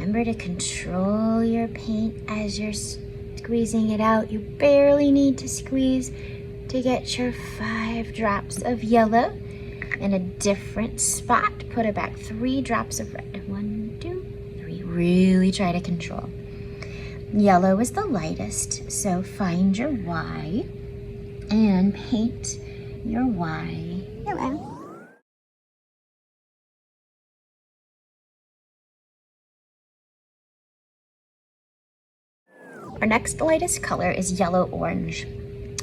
Remember to control your paint as you're squeezing it out. You barely need to squeeze to get your 5 drops of yellow in a different spot. Put it back 3 drops of red. 1, 2, 3. Really try to control. Yellow is the lightest, so find your Y and paint your Y yellow. Our next lightest color is yellow-orange.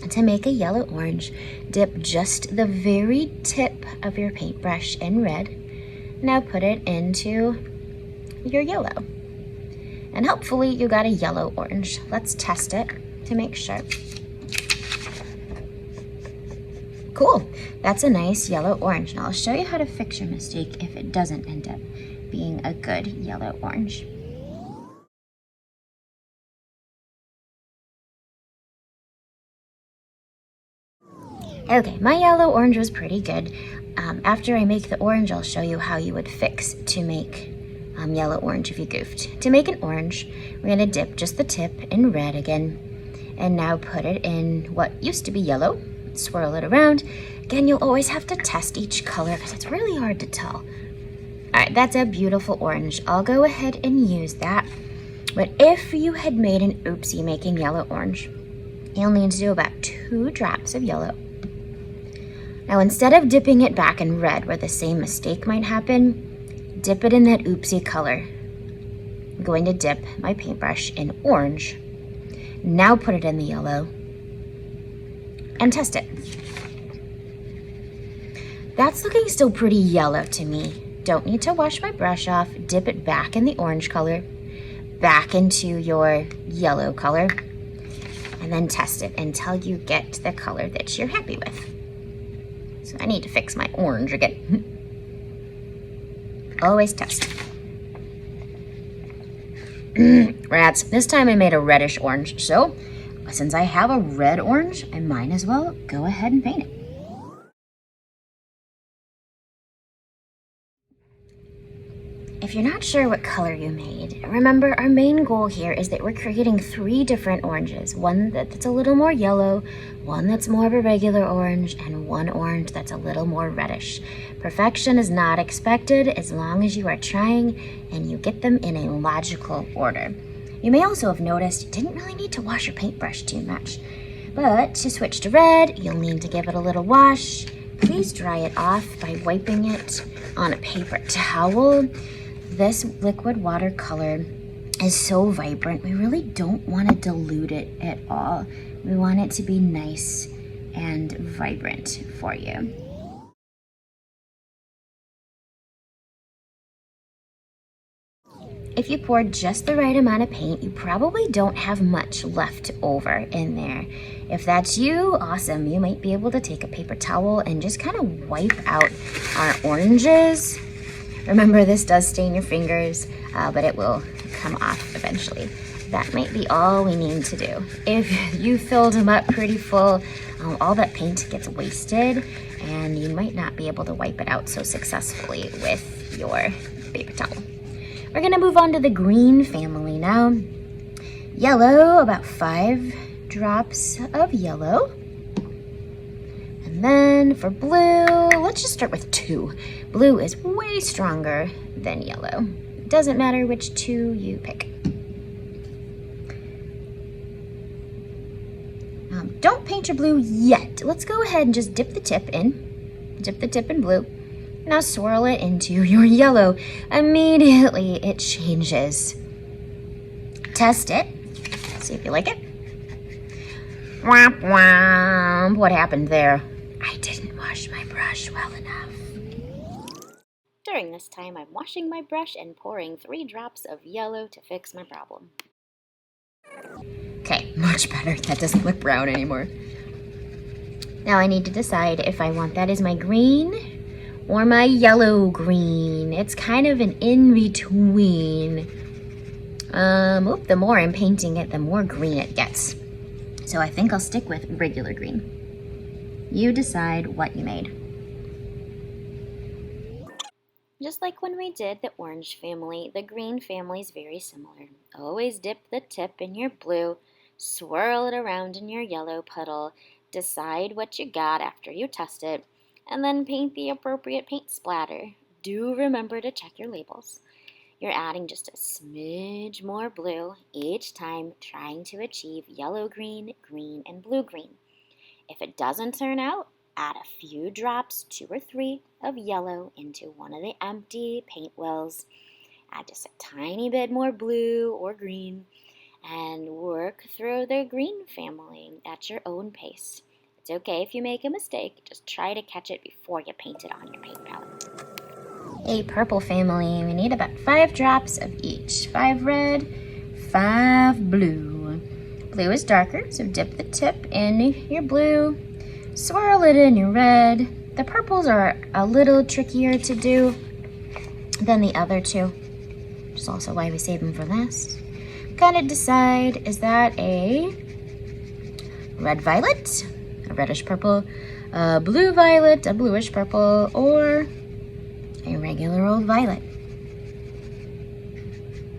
To make a yellow-orange, dip just the very tip of your paintbrush in red. Now put it into your yellow. And hopefully you got a yellow-orange. Let's test it to make sure. Cool, that's a nice yellow-orange. Now I'll show you how to fix your mistake if it doesn't end up being a good yellow-orange. Okay, my yellow-orange was pretty good. After I make the orange, I'll show you how you would fix to make yellow-orange if you goofed. To make an orange, we're gonna dip just the tip in red again, and now put it in what used to be yellow. Swirl it around. Again, you'll always have to test each color because it's really hard to tell. All right, that's a beautiful orange. I'll go ahead and use that. But if you had made an oopsie making yellow-orange, you'll need to do about 2 drops of yellow. Now, instead of dipping it back in red where the same mistake might happen, dip it in that oopsie color. I'm going to dip my paintbrush in orange. Now put it in the yellow and test it. That's looking still pretty yellow to me. Don't need to wash my brush off. Dip it back in the orange color, back into your yellow color, and then test it until you get the color that you're happy with. So I need to fix my orange again. Always test. Rats, this time I made a reddish orange, so since I have a red orange, I might as well go ahead and paint it. If you're not sure what color you made, remember our main goal here is that we're creating 3 different oranges. One that's a little more yellow, one that's more of a regular orange, and one orange that's a little more reddish. Perfection is not expected as long as you are trying and you get them in a logical order. You may also have noticed you didn't really need to wash your paintbrush too much. But to switch to red, you'll need to give it a little wash. Please dry it off by wiping it on a paper towel. This liquid watercolor is so vibrant, we really don't want to dilute it at all. We want it to be nice and vibrant for you. If you poured just the right amount of paint, you probably don't have much left over in there. If that's you, awesome. You might be able to take a paper towel and just kind of wipe out our oranges. Remember, this does stain your fingers, but it will come off eventually. That might be all we need to do. If you filled them up pretty full, all that paint gets wasted and you might not be able to wipe it out so successfully with your paper towel. We're gonna move on to the green family now. Yellow, about 5 drops of yellow. And then for blue, let's just start with 2. Blue is way stronger than yellow. Doesn't matter which 2 you pick. Don't paint your blue yet. Let's go ahead and just dip the tip in. Dip the tip in blue. Now swirl it into your yellow. Immediately it changes. Test it. See if you like it. Womp womp. What happened there? I didn't wash my brush well enough. During this time, I'm washing my brush and pouring 3 drops of yellow to fix my problem. Okay, much better. That doesn't look brown anymore. Now I need to decide if I want that as my green or my yellow green. It's kind of an in-between. The more I'm painting it, the more green it gets. So I think I'll stick with regular green. You decide what you made. Just like when we did the orange family, the green family is very similar. Always dip the tip in your blue, swirl it around in your yellow puddle, decide what you got after you test it, and then paint the appropriate paint splatter. Do remember to check your labels. You're adding just a smidge more blue each time, trying to achieve yellow-green, green, and blue-green. If it doesn't turn out, add a few drops, 2 or 3, of yellow into one of the empty paint wells. Add just a tiny bit more blue or green and work through the green family at your own pace. It's okay if you make a mistake, just try to catch it before you paint it on your paint palette. A purple family, we need about 5 drops of each. 5 red, 5 blue. Blue is darker, so dip the tip in your blue, swirl it in your red. The purples are a little trickier to do than the other two, which is also why we save them for last. Gotta decide, is that a red violet, a reddish purple, a blue violet, a bluish purple, or a regular old violet?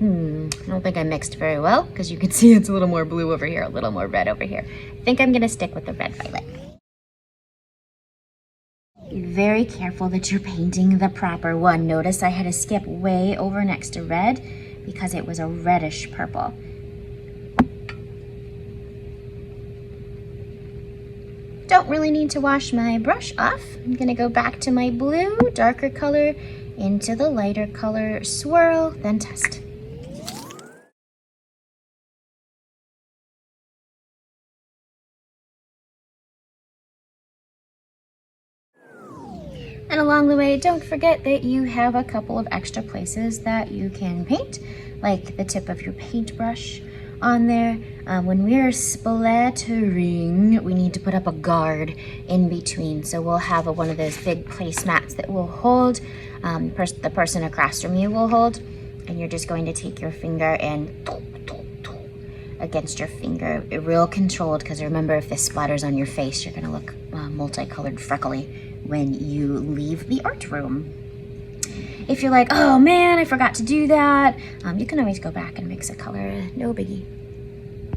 I don't think I mixed very well, because you can see it's a little more blue over here, a little more red over here. I think I'm gonna stick with the red violet. Be very careful that you're painting the proper one. Notice I had to skip way over next to red because it was a reddish purple. Don't really need to wash my brush off. I'm gonna go back to my blue, darker color, into the lighter color, swirl, then test. And along the way, don't forget that you have a couple of extra places that you can paint, like the tip of your paintbrush on there. When we're splattering, we need to put up a guard in between. So we'll have one of those big placemats that will hold, the person across from you will hold, and you're just going to take your finger and against your finger, real controlled, because remember, if this splatters on your face, you're gonna look multicolored freckly when you leave the art room. If you're like, oh man, I forgot to do that, you can always go back and mix a color, no biggie.